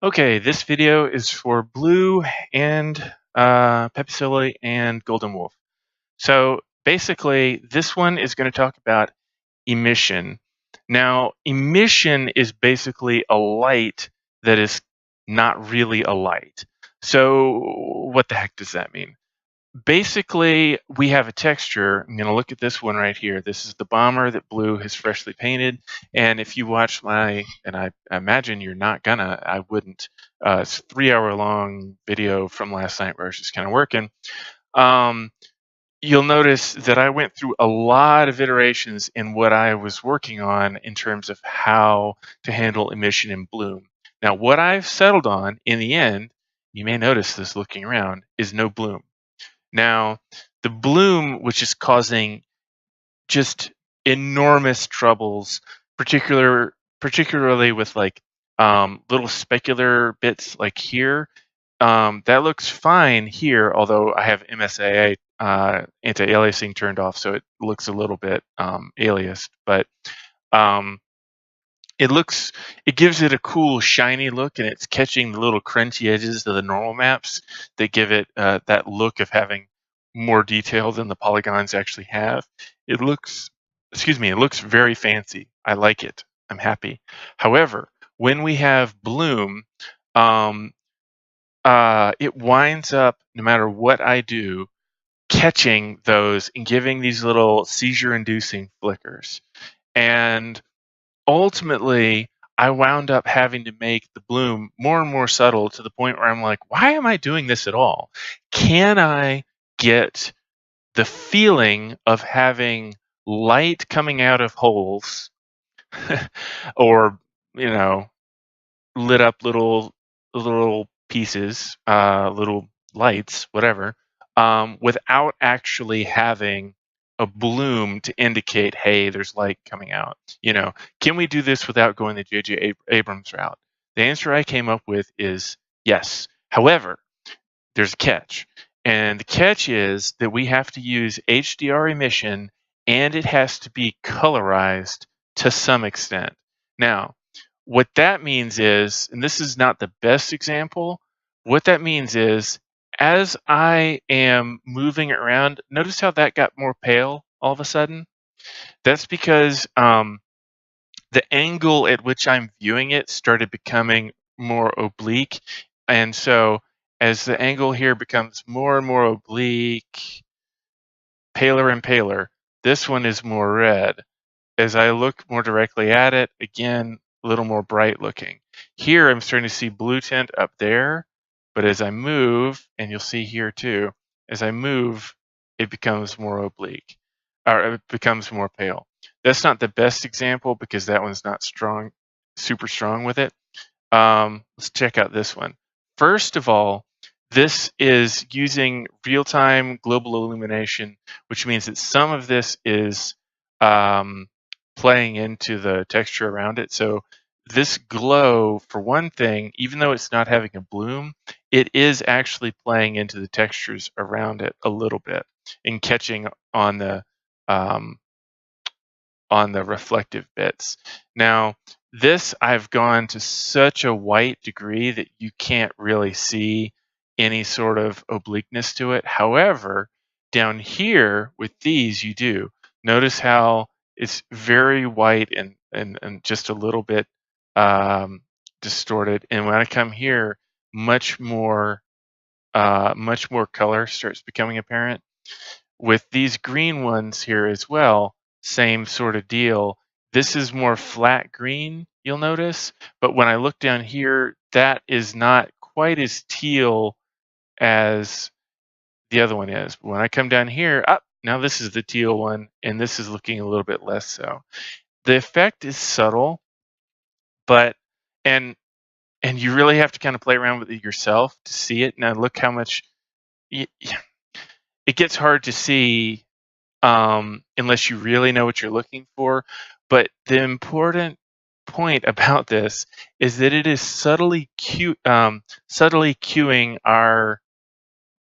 Okay, this video is for Blue and Pepisolo and Goldenwolf. So basically, this one is going to talk about emission. Now, emission is basically a light that is not really a light. So what the heck does that mean? Basically, we have a texture. I'm going to look at this one right here. This is the bomber that Blue has freshly painted. And if you watch my, and I imagine you're not gonna, I wouldn't, it's a 3-hour long video from last night where I was just kind of working. You'll notice that I went through a lot of iterations in what I was working on in terms of how to handle emission and bloom. Now, what I've settled on in the end, you may notice this looking around, is no bloom. Now, the bloom, which is causing just enormous troubles, particularly with like little specular bits like here, that looks fine here, although I have MSAA anti-aliasing turned off, so it looks a little bit aliased, but it gives it a cool shiny look, and it's catching the little crunchy edges of the normal maps that give it that look of having more detail than the polygons actually have. It looks, it looks very fancy. I like it. I'm happy. However, when we have bloom, it winds up, no matter what I do, catching those and giving these little seizure-inducing flickers. And ultimately, I wound up having to make the bloom more and more subtle to the point where I'm like, why am I doing this at all? Can I get the feeling of having light coming out of holes or, lit up little pieces, little lights, whatever, without actually having a bloom to indicate, hey, there's light coming out. Can we do this without going the J.J. Abrams route? The answer I came up with is yes. However, there's a catch. And the catch is that we have to use HDR emission, and it has to be colorized to some extent. Now, what that means is, and this is not the best example, what that means is as I am moving it around, notice how that got more pale all of a sudden? That's because the angle at which I'm viewing it started becoming more oblique. And so as the angle here becomes more and more oblique, paler and paler, this one is more red. As I look more directly at it, again, a little more bright looking. Here I'm starting to see blue tint up there, but as I move, and you'll see here too, as I move, it becomes more oblique, or it becomes more pale. That's not the best example because that one's not strong, super strong with it. Let's check out this one. First of all, this is using real-time global illumination, which means that some of this is playing into the texture around it. So this glow, for one thing, even though it's not having a bloom, it is actually playing into the textures around it a little bit and catching on the reflective bits. Now, this I've gone to such a white degree that you can't really see any sort of obliqueness to it. However, down here with these, you do. Notice how it's very white and just a little bit distorted. And when I come here, much more color starts becoming apparent. With these green ones here as well, same sort of deal. This is more flat green, you'll notice, but when I look down here, that is not quite as teal as the other one is. When I come down here, now this is the teal one, and this is looking a little bit less so. The effect is subtle, but and you really have to kind of play around with it yourself to see it. Now look how much it gets hard to see unless you really know what you're looking for. But the important point about this is that it is subtly cueing our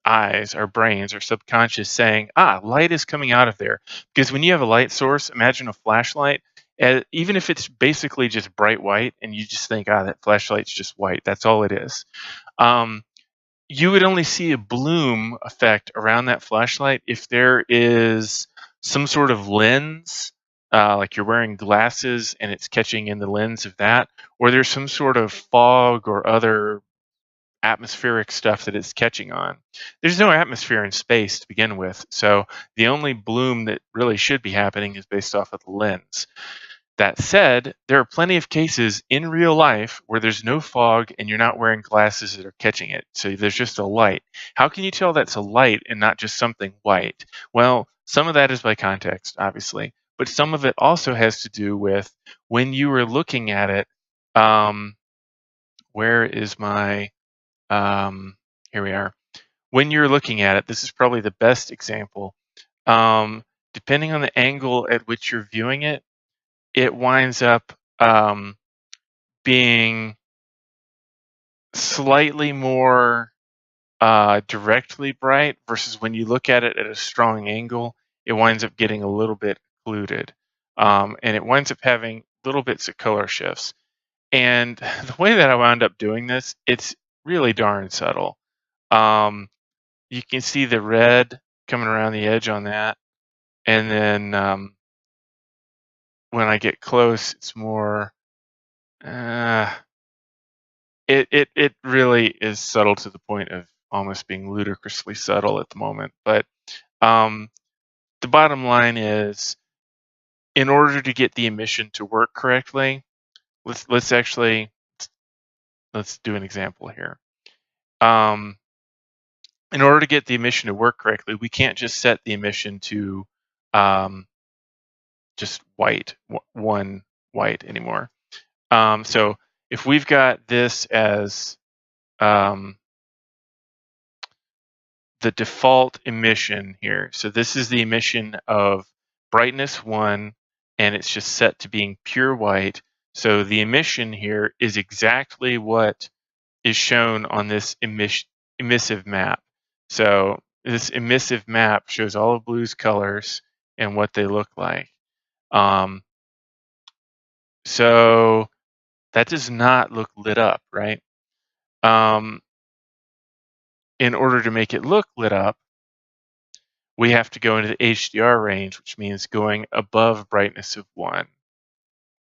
eyes, our brains, our subconscious saying, light is coming out of there. Because when you have a light source, imagine a flashlight, even if it's basically just bright white and you just think, ah, that flashlight's just white, that's all it is. Um, you would only see a bloom effect around that flashlight if there is some sort of lens, like you're wearing glasses and it's catching in the lens of that, or there's some sort of fog or other atmospheric stuff that it's catching on. There's no atmosphere in space to begin with, so the only bloom that really should be happening is based off of the lens. That said, there are plenty of cases in real life where there's no fog and you're not wearing glasses that are catching it. So there's just a light. How can you tell that's a light and not just something white? Well, some of that is by context, obviously, but some of it also has to do with when you were looking at it. Um, where is my, here we are. When you're looking at it, this is probably the best example. Depending on the angle at which you're viewing it, it winds up being slightly more directly bright versus when you look at it at a strong angle, it winds up getting a little bit occluded. And it winds up having little bits of color shifts. And the way that I wound up doing this, it's really darn subtle. You can see the red coming around the edge on that. And then when I get close, it's more... It really is subtle to the point of almost being ludicrously subtle at the moment. But um, the bottom line is, in order to get the emission to work correctly, let's do an example here. In order to get the emission to work correctly, we can't just set the emission to just one white anymore. So if we've got this as the default emission here. So this is the emission of brightness 1, and it's just set to being pure white. So the emission here is exactly what is shown on this emissive map. So this emissive map shows all of blue's colors and what they look like. So that does not look lit up, right? In order to make it look lit up, we have to go into the HDR range, which means going above brightness of 1.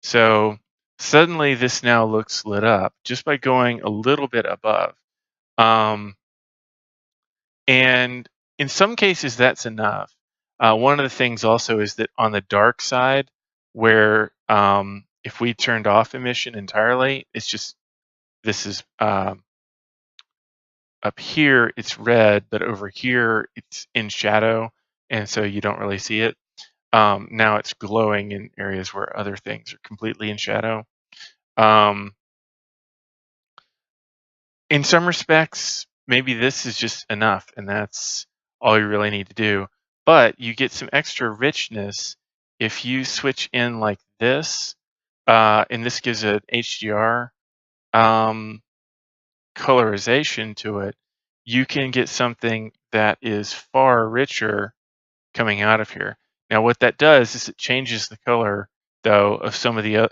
So suddenly this now looks lit up just by going a little bit above. And in some cases, that's enough. One of the things also is that on the dark side, where if we turned off emission entirely, it's just, this is up here, it's red, but over here, it's in shadow, and so you don't really see it. Now it's glowing in areas where other things are completely in shadow. In some respects, maybe this is just enough, and that's all you really need to do. But you get some extra richness if you switch in like this, and this gives an HDR colorization to it. You can get something that is far richer coming out of here. Now, what that does is it changes the color, though, of some of the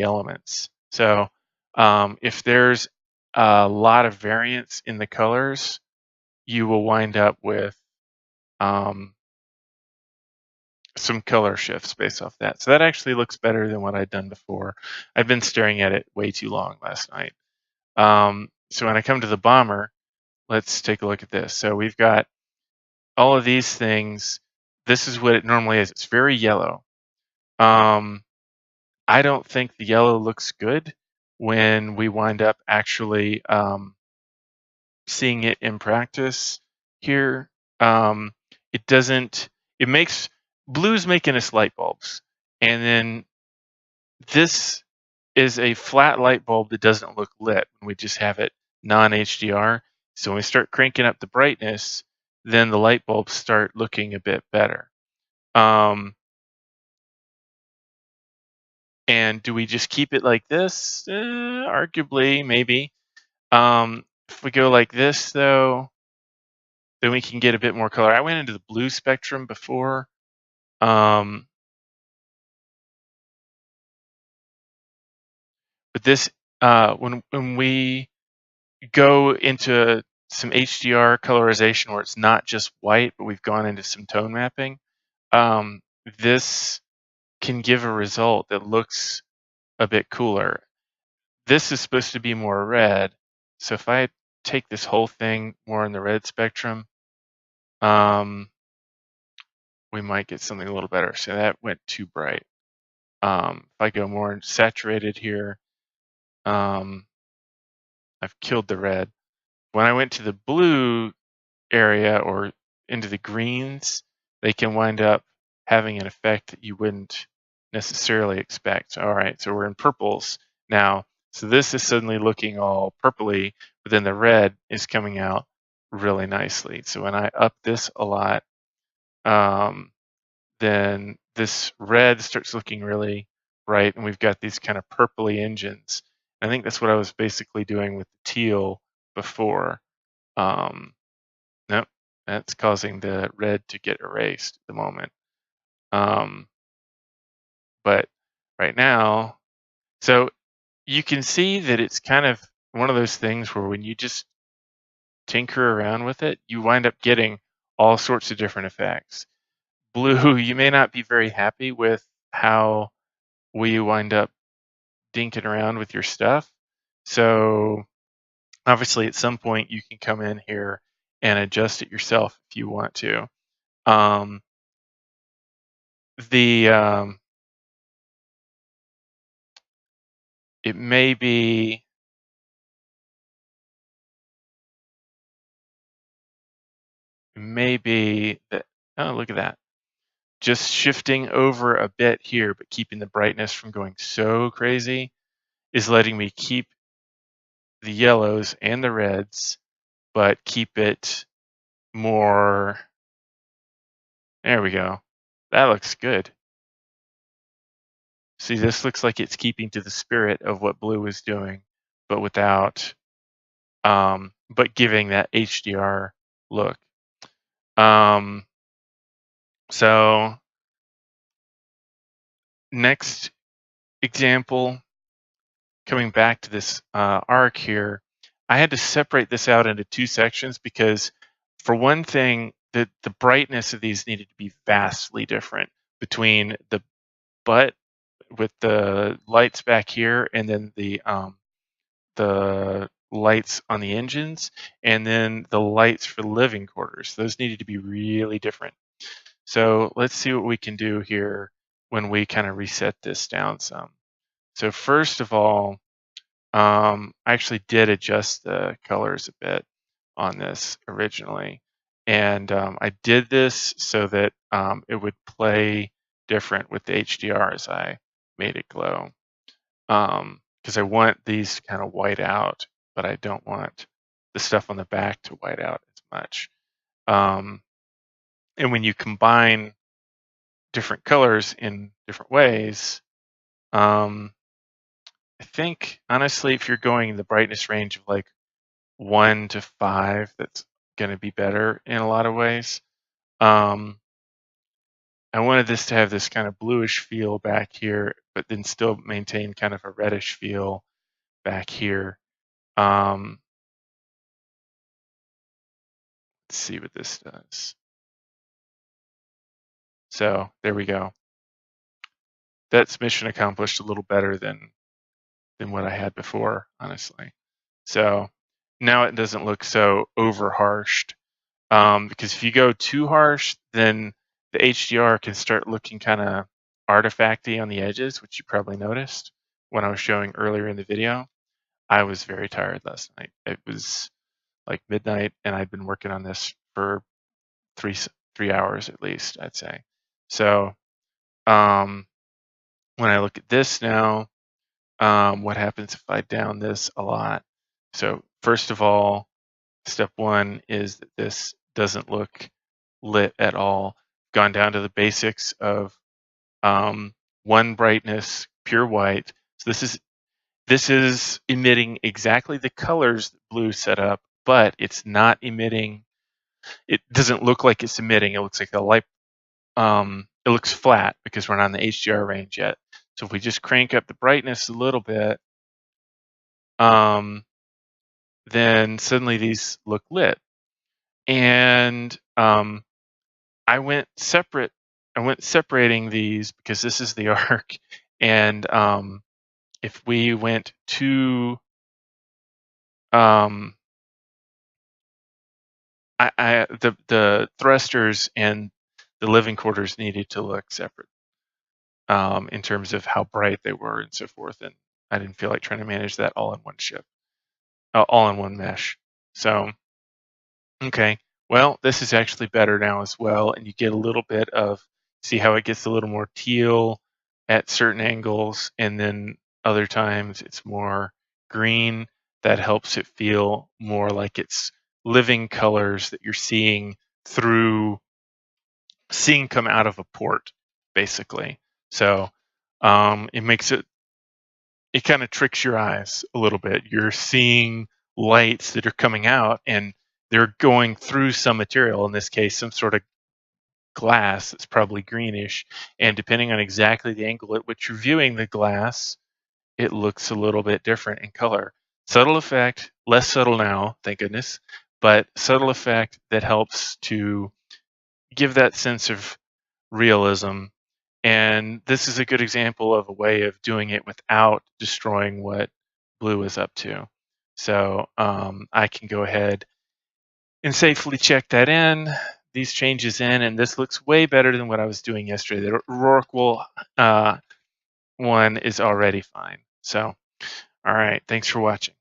elements. So, if there's a lot of variance in the colors, you will wind up with some color shifts based off that. So that actually looks better than what I'd done before. I've been staring at it way too long last night. So when I come to the bomber, let's take a look at this. So we've got all of these things. This is what it normally is. It's very yellow. I don't think the yellow looks good when we wind up actually seeing it in practice here. It doesn't, it makes, blue's making us light bulbs. And then this is a flat light bulb that doesn't look lit when we just have it non-HDR. So when we start cranking up the brightness, then the light bulbs start looking a bit better. And do we just keep it like this? Arguably, maybe. If we go like this, though, then we can get a bit more color. I went into the blue spectrum before. But this, when we go into some HDR colorization where it's not just white, but we've gone into some tone mapping, this can give a result that looks a bit cooler. This is supposed to be more red, so if I take this whole thing more in the red spectrum, we might get something a little better. So that went too bright. If I go more saturated here, I've killed the red. When I went to the blue area or into the greens, they can wind up having an effect that you wouldn't necessarily expect. All right, so we're in purples now. So this is suddenly looking all purpley, but then the red is coming out really nicely. So when I up this a lot, then this red starts looking really bright, and we've got these kind of purpley engines. I think that's what I was basically doing with the teal before. Nope, that's causing the red to get erased at the moment. But right now, so you can see that it's kind of one of those things where when you just tinker around with it, you wind up getting all sorts of different effects. Blue, you may not be very happy with how we wind up dinking around with your stuff. So obviously at some point you can come in here and adjust it yourself if you want to. It may be that, oh, look at that. Just shifting over a bit here, but keeping the brightness from going so crazy is letting me keep the yellows and the reds, but keep it more. There we go. That looks good. See, this looks like it's keeping to the spirit of what blue is doing, but without, but giving that HDR look. So next example, coming back to this arc here, I had to separate this out into two sections because, for one thing, the brightness of these needed to be vastly different between the butt with the lights back here and then the lights on the engines, and then the lights for the living quarters. Those needed to be really different. So let's see what we can do here when we kind of reset this down some. So first of all, I actually did adjust the colors a bit on this originally. And I did this so that it would play different with the HDR as I made it glow. Because I want these to kind of white out, but I don't want the stuff on the back to white out as much. And when you combine different colors in different ways, I think, honestly, if you're going in the brightness range of like 1 to 5, that's going to be better in a lot of ways. I wanted this to have this kind of bluish feel back here, but then still maintain kind of a reddish feel back here. Let's see what this does. So there we go. That's mission accomplished a little better than what I had before, honestly. So now it doesn't look so over harshed. Because if you go too harsh, then the HDR can start looking kind of artifacty on the edges, which you probably noticed when I was showing earlier in the video. I was very tired last night. It was like midnight, and I'd been working on this for three hours at least, I'd say. So when I look at this now, what happens if I down this a lot? So first of all, step one is that this doesn't look lit at all. Gone down to the basics of one brightness, pure white. So this is emitting exactly the colors that blue set up, but it's not emitting. It doesn't look like it's emitting. It looks like a light. It looks flat because we're not in the HDR range yet. So if we just crank up the brightness a little bit, then suddenly these look lit. And I went separate. I went separating these because this is the arc, and if we went to um, the thrusters and the living quarters needed to look separate in terms of how bright they were and so forth, and I didn't feel like trying to manage that all in one ship, all in one mesh. So okay, well, this is actually better now as well, and you get a little bit of, see how it gets a little more teal at certain angles, and then other times it's more green. That helps it feel more like it's living colors that you're through seeing come out of a port, basically. So it makes it kind of tricks your eyes a little bit. You're seeing lights that are coming out and they're going through some material, in this case, some sort of glass that's probably greenish. And depending on exactly the angle at which you're viewing the glass, it looks a little bit different in color. Subtle effect, less subtle now, thank goodness, but subtle effect that helps to give that sense of realism. And this is a good example of a way of doing it without destroying what blue is up to. So I can go ahead and safely check that in, these changes in, and this looks way better than what I was doing yesterday. The Rorqual one is already fine. So, all right, thanks for watching.